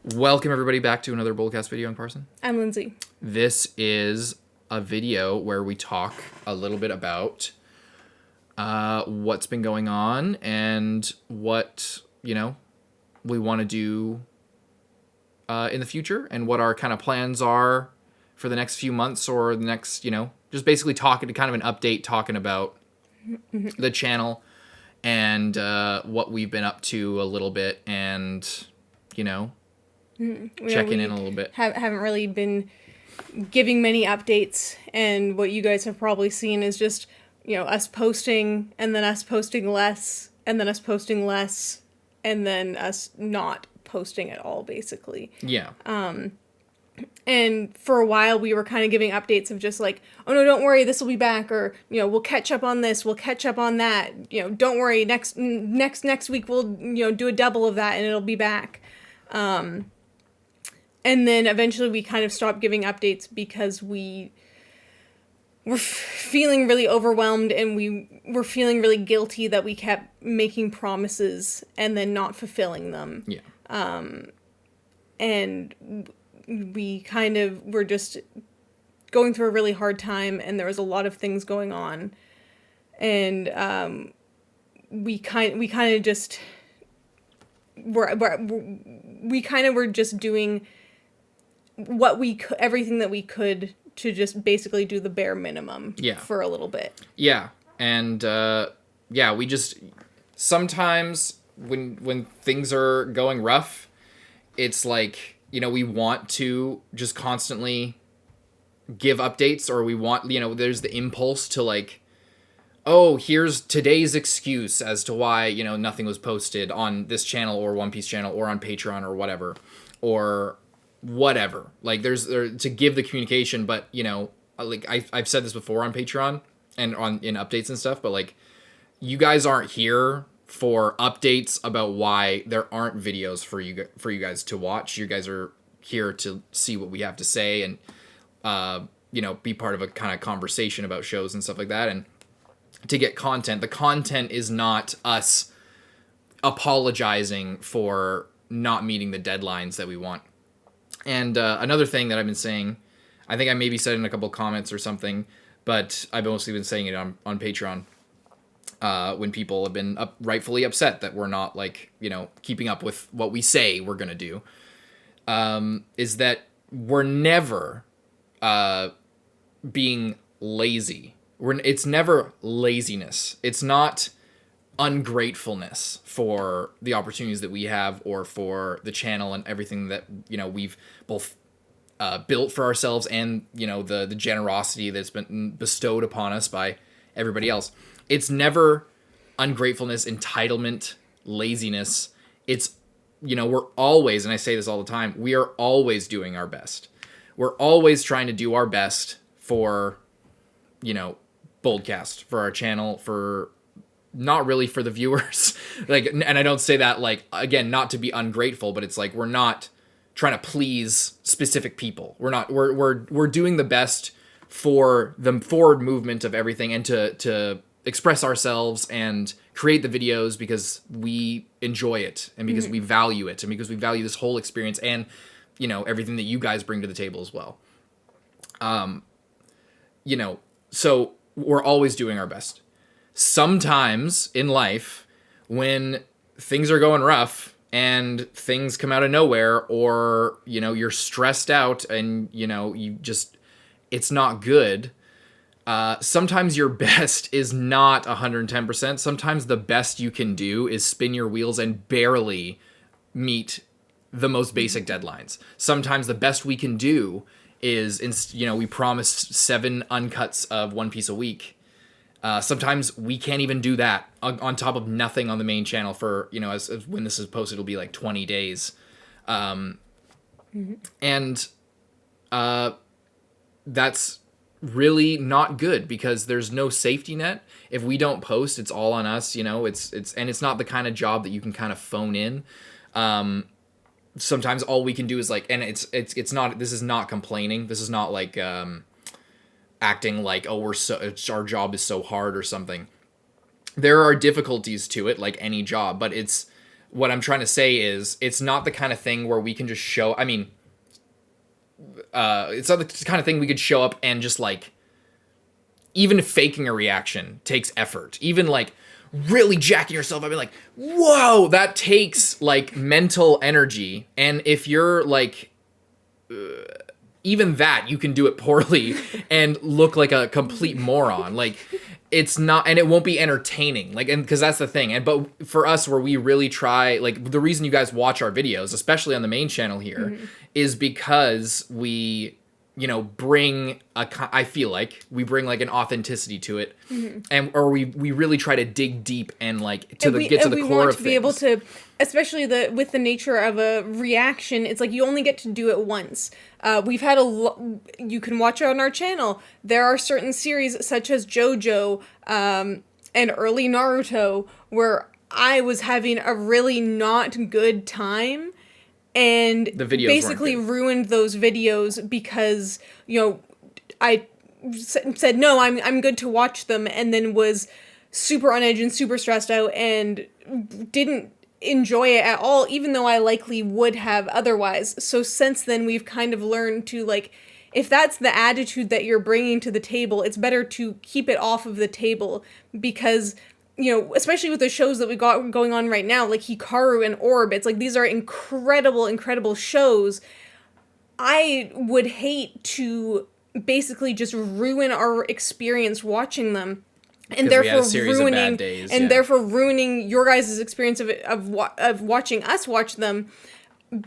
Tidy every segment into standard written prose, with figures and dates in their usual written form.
Welcome everybody back to another BOLDcast video. I'm Carson. I'm Lindsay. This is a video where we talk a little bit about what's been going on and what, we want to do in the future and what our kind of plans are for the next few months or the next, just basically talking to kind of an update, talking about the channel and what we've been up to a little bit and, checking in a little bit. Haven't really been giving many updates, and what you guys have probably seen is just, us posting, and then us posting less, and then us posting less, and then us not posting at all, basically. Yeah. And for a while, we were kind of giving updates of just like, oh no, don't worry, this will be back, or, we'll catch up on this, we'll catch up on that, don't worry, next week we'll, do a double of that, and it'll be back. And then eventually we kind of stopped giving updates because we were feeling really overwhelmed, and we were feeling really guilty that we kept making promises and then not fulfilling them. Yeah. And we kind of were just going through a really hard time, and there was a lot of things going on. And we kind of just were just doing what we could, everything that we could, to just basically do the bare minimum for a little bit. Yeah. And we just sometimes when things are going rough, it's like, we want to just constantly give updates, or we want, there's the impulse to like, oh, here's today's excuse as to why, nothing was posted on this channel or One Piece channel or on Patreon or whatever, or whatever. Like there's to give the communication, but like I've said this before on Patreon and in updates and stuff, but like you guys aren't here for updates about why there aren't videos for you guys to watch. You guys are here to see what we have to say and be part of a kind of conversation about shows and stuff like that, and to get content. The content is not us apologizing for not meeting the deadlines that we want. And another thing that I've been saying, I think I maybe said in a couple comments or something, but I've mostly been saying it on Patreon when people have been rightfully upset that we're not like, keeping up with what we say we're going to do, is that we're never being lazy. It's never laziness. It's not ungratefulness for the opportunities that we have or for the channel and everything that we've both built for ourselves and the generosity that's been bestowed upon us by everybody else. It's never ungratefulness, entitlement, laziness. It's we're always, and I say this all the time, we are always doing our best. We're always trying to do our best for BOLDcast, for our channel, for not really for the viewers. Like, and I don't say that like, again, not to be ungrateful, but it's like, we're not trying to please specific people. We're doing the best for the forward movement of everything, and to express ourselves and create the videos because we enjoy it, and because we value it, and because we value this whole experience, and everything that you guys bring to the table as well. So we're always doing our best. Sometimes in life, when things are going rough and things come out of nowhere, or, you're stressed out and, it's not good. Sometimes your best is not 110%. Sometimes the best you can do is spin your wheels and barely meet the most basic deadlines. Sometimes the best we can do is, we promised 7 uncuts of One Piece a week. Sometimes we can't even do that on top of nothing on the main channel for, as when this is posted, it'll be like 20 days. And that's really not good, because there's no safety net. If we don't post, it's all on us, and it's not the kind of job that you can kind of phone in. Sometimes all we can do is like, and it's not, this is not complaining. This is not like, acting like, oh, our job is so hard or something. There are difficulties to it, like any job, but what I'm trying to say is it's not the kind of thing where we can just show. I mean, it's not the kind of thing we could show up and just like, even faking a reaction takes effort. Even like really jacking yourself up and like, whoa, that takes like mental energy. And if you're like, even that, you can do it poorly and look like a complete moron. Like, it's not, and it won't be entertaining. Like, and because that's the thing. And but for us, where we really try, like, the reason you guys watch our videos, especially on the main channel here, is because we, you know, bring I feel like we bring like an authenticity to it, and or we really try to dig deep and like get to the core of things. We want to be able to, especially with the nature of a reaction. It's like you only get to do it once. We've had you can watch it on our channel. There are certain series such as JoJo and early Naruto where I was having a really not good time. And the videos basically ruined those videos because, you know, I said, no, I'm good to watch them, and then was super on edge and super stressed out and didn't enjoy it at all, even though I likely would have otherwise. So since then, we've kind of learned to, like, if that's the attitude that you're bringing to the table, it's better to keep it off of the table because, you know, especially with the shows that we got going on right now, like Hikaru and Orb, it's like these are incredible, incredible shows. I would hate to basically just ruin our experience watching them, and therefore ruining your guys' experience of watching us watch them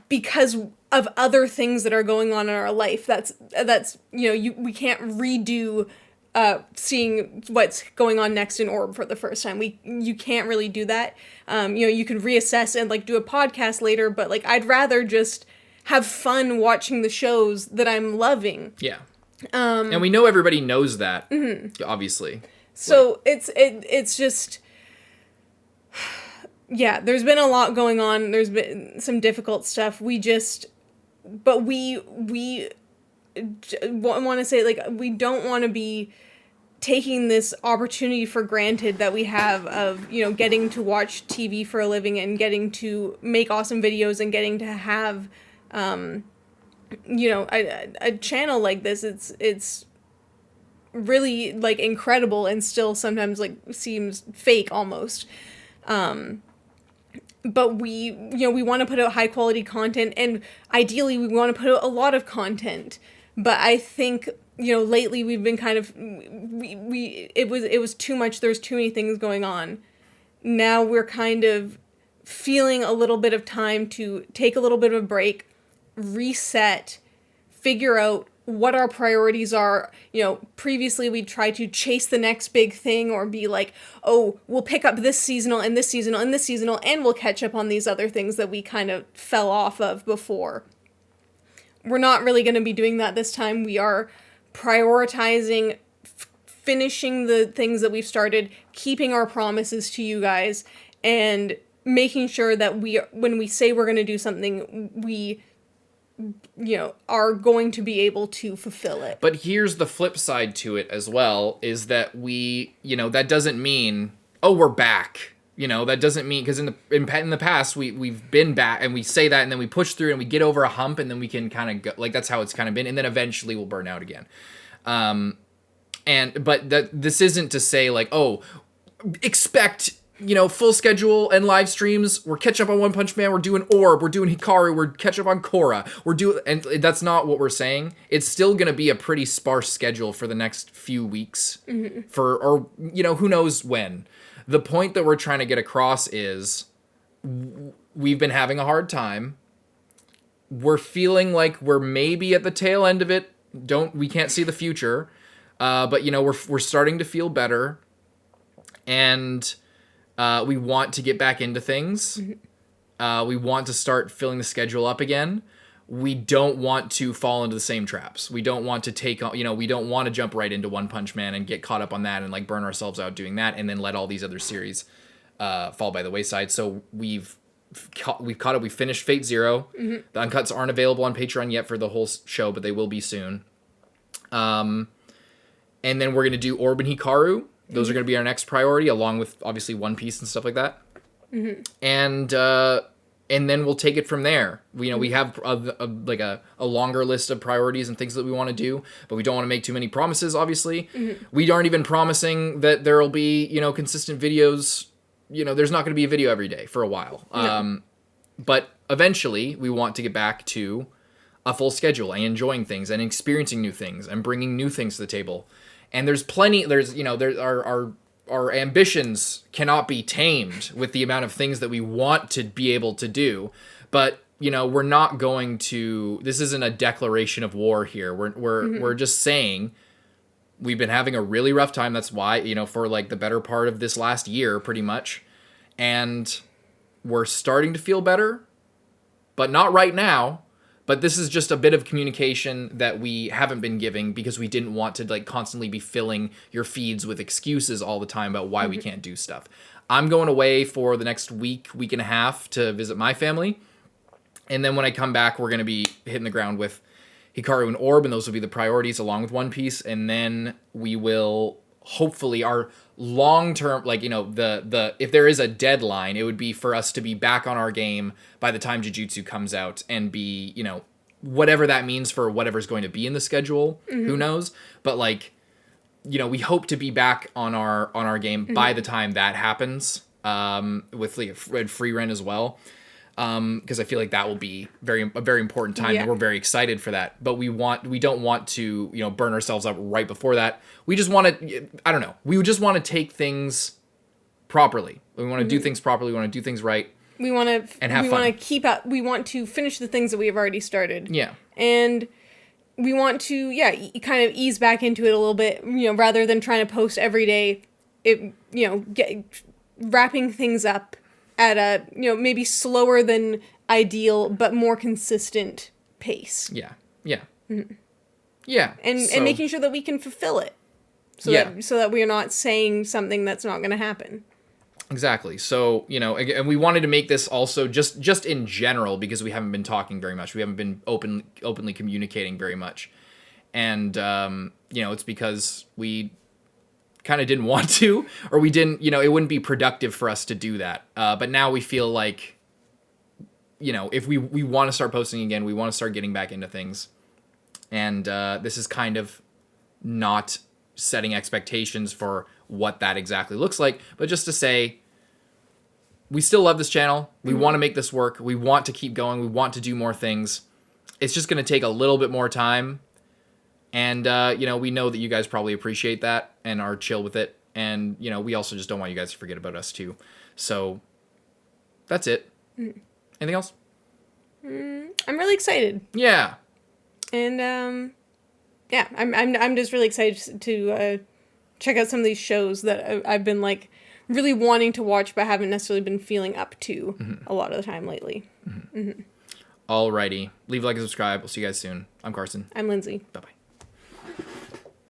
because of other things that are going on in our life. That's you know, we can't redo seeing what's going on next in Orb for the first time. You can't really do that. You know, you can reassess and like do a podcast later, but like I'd rather just have fun watching the shows that I'm loving. Yeah. And we know everybody knows that, obviously. So it's just, yeah, there's been a lot going on. There's been some difficult stuff. We want to say, like, we don't want to be taking this opportunity for granted that we have of, you know, getting to watch TV for a living and getting to make awesome videos and getting to have, you know, a channel like this. It's really like incredible and still sometimes like seems fake almost. But we want to put out high quality content, and ideally we want to put out a lot of content. But I think, you know, lately we've been kind of, it was too much. There's too many things going on. Now we're kind of feeling a little bit of time to take a little bit of a break, reset, figure out what our priorities are. You know, previously we'd try to chase the next big thing or be like, oh, we'll pick up this seasonal and this seasonal and this seasonal, and we'll catch up on these other things that we kind of fell off of before. We're not really going to be doing that this time. We are prioritizing finishing the things that we've started, keeping our promises to you guys, and making sure that when we say we're going to do something, we, you know, are going to be able to fulfill it. But here's the flip side to it as well, is that we, you know, that doesn't mean, oh, we're back. You know, that doesn't mean, because in the past we've been back, and we say that, and then we push through and we get over a hump, and then we can kind of go, like, that's how it's kind of been, and then eventually we'll burn out again. But this isn't to say like, oh, expect, you know, full schedule and live streams. We're catch up on One Punch Man. We're doing Orb. We're doing Hikaru. We're catch up on Korra. And that's not what we're saying. It's still gonna be a pretty sparse schedule for the next few weeks, or you know, who knows when. The point that we're trying to get across is we've been having a hard time. We're feeling like we're maybe at the tail end of it. We can't see the future, but you know, we're starting to feel better, and we want to get back into things. We want to start filling the schedule up again. We don't want to fall into the same traps. We don't want to take on, you know, we don't want to jump right into One Punch Man and get caught up on that and like burn ourselves out doing that, and then let all these other series fall by the wayside. So we've caught up. We finished Fate Zero. The uncuts aren't available on Patreon yet for the whole show, but they will be soon. And then we're going to do Orb and Hikaru. Those are going to be our next priority, along with obviously One Piece and stuff like that. And then we'll take it from there. We have a longer list of priorities and things that we want to do, but we don't want to make too many promises, obviously. We aren't even promising that there will be, consistent videos. There's not going to be a video every day for a while. No. But eventually we want to get back to a full schedule and enjoying things and experiencing new things and bringing new things to the table. And there's our ambitions cannot be tamed with the amount of things that we want to be able to do. But, we're not going to, this isn't a declaration of war here. We're just saying we've been having a really rough time. That's why, for like the better part of this last year, pretty much. And we're starting to feel better, but not right now. But this is just a bit of communication that we haven't been giving because we didn't want to like constantly be filling your feeds with excuses all the time about why we can't do stuff. I'm going away for the next week and a half to visit my family. And then when I come back, we're going to be hitting the ground with Hikaru and Orb, and those will be the priorities along with One Piece. And then we will hopefully our long-term, like, if there is a deadline, it would be for us to be back on our game by the time Jujutsu comes out and be, whatever that means for whatever's going to be in the schedule, who knows? But like, we hope to be back on our game by the time that happens, with like free rent as well. Because I feel like that will be a very important time, and we're very excited for that. But we don't want to, burn ourselves up right before that. We just want to, I don't know. We just want to take things properly. We want to do things properly. We want to do things right. We want to and have fun. Want to keep up. We want to finish the things that we have already started. Yeah. And we want to, kind of ease back into it a little bit, rather than trying to post every day. Wrapping things up at a, maybe slower than ideal, but more consistent pace. Yeah. Yeah. Yeah. And making sure that we can fulfill it. So that we are not saying something that's not going to happen. Exactly. So, and we wanted to make this also just in general, because we haven't been talking very much. We haven't been openly communicating very much. And, it's because we kind of didn't want to, or we didn't, it wouldn't be productive for us to do that. But now we feel like, if we want to start posting again, we want to start getting back into things. And this is kind of not setting expectations for what that exactly looks like, but just to say, we still love this channel. We want to make this work. We want to keep going. We want to do more things. It's just going to take a little bit more time. And, we know that you guys probably appreciate that and are chill with it. And, we also just don't want you guys to forget about us too. So that's it. Anything else? I'm really excited. Yeah. And, I'm just really excited to check out some of these shows that I've been like really wanting to watch, but haven't necessarily been feeling up to a lot of the time lately. Alrighty. Leave a like and subscribe. We'll see you guys soon. I'm Carson. I'm Lindsay. Bye-bye.